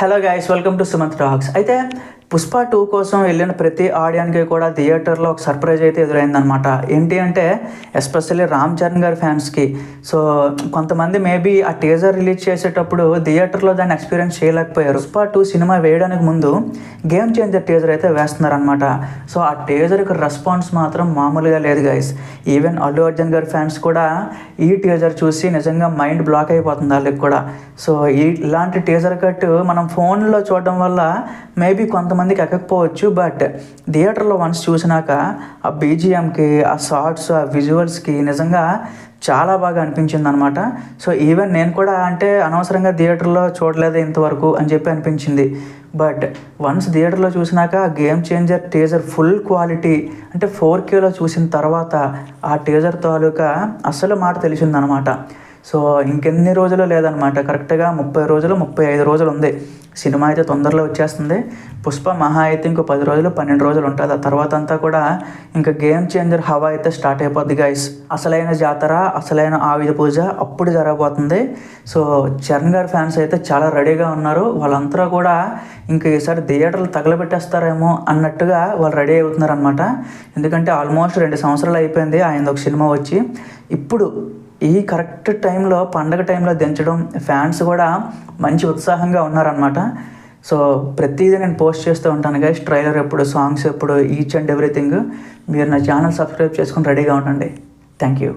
Hello guys, welcome to Sumanth talks. అయితే పుష్ప 2 కోసం వెళ్ళిన ప్రతి ఆడియన్కి కూడా థియేటర్లో ఒక సర్ప్రైజ్ అయితే ఎదురైందనమాట. ఏంటి అంటే ఎస్పెషల్లీ రామ్ చరణ్ గారి ఫ్యాన్స్కి. సో కొంతమంది మేబీ ఆ టీజర్ రిలీజ్ చేసేటప్పుడు థియేటర్లో దాన్ని ఎక్స్పీరియన్స్ చేయలేకపోయారు. పుష్ప 2 సినిమా వేయడానికి ముందు గేమ్ చేంజర్ టీజర్ అయితే వేస్తున్నారనమాట. సో ఆ టీజర్కి రెస్పాన్స్ మాత్రం మామూలుగా లేదు గైస్. ఈవెన్ అల్లు అర్జున్ గారి ఫ్యాన్స్ కూడా ఈ టీజర్ చూసి నిజంగా మైండ్ బ్లాక్ అయిపోతుంది వాళ్ళకి కూడా. సో ఇలాంటి టీజర్ కట్ మనం ఫోన్లో చూడడం వల్ల మేబీ కొంతమందికి ఎక్కకపోవచ్చు, బట్ థియేటర్లో వన్స్ చూసినాక ఆ బీజిఎంకి, ఆ షార్ట్స్, ఆ విజువల్స్కి నిజంగా చాలా బాగా అనిపించింది అనమాట. సో ఈవెన్ నేను కూడా అంటే అనవసరంగా థియేటర్లో చూడలేదు ఇంతవరకు అని చెప్పి అనిపించింది. బట్ వన్స్ థియేటర్లో చూసినాక game changer teaser full quality అంటే 4Kలో చూసిన తర్వాత ఆ టీజర్ తాలూకా అసలు మాట తెలిసిందనమాట. సో ఇంకెన్ని రోజులు లేదనమాట, కరెక్ట్గా 30 రోజులు 35 రోజులు ఉంది. సినిమా అయితే తొందరలో వచ్చేస్తుంది. పుష్ప మహా అయితే ఇంకో 10 రోజులు 12 రోజులు ఉంటుంది. ఆ తర్వాత అంతా కూడా ఇంకా గేమ్ చేంజర్ హవా అయితే స్టార్ట్ అయిపోద్ది గైస్. అసలైన జాతర, అసలైన ఆయుధ పూజ అప్పుడు జరగబోతుంది. సో చరణ్ గారి ఫ్యాన్స్ అయితే చాలా రెడీగా ఉన్నారు. వాళ్ళంతా కూడా ఇంక ఈసారి థియేటర్లు తగలబెట్టేస్తారేమో అన్నట్టుగా వాళ్ళు రెడీ అవుతున్నారు అనమాట. ఎందుకంటే ఆల్మోస్ట్ 2 సంవత్సరాలు అయిపోయింది ఆయన ఒక సినిమా వచ్చి. ఇప్పుడు ఈ కరెక్ట్ టైంలో, పండగ టైంలో దించడం, ఫ్యాన్స్ కూడా మంచి ఉత్సాహంగా ఉన్నారనమాట. సో ప్రతిదీ నేను పోస్ట్ చేస్తూ ఉంటాను గైస్, ట్రైలర్ ఎప్పుడు, సాంగ్స్ ఎప్పుడు, ఈచ్ అండ్ ఎవ్రీథింగ్. మీరు నా ఛానల్ సబ్స్క్రైబ్ చేసుకొని రెడీగా ఉండండి. Thank you.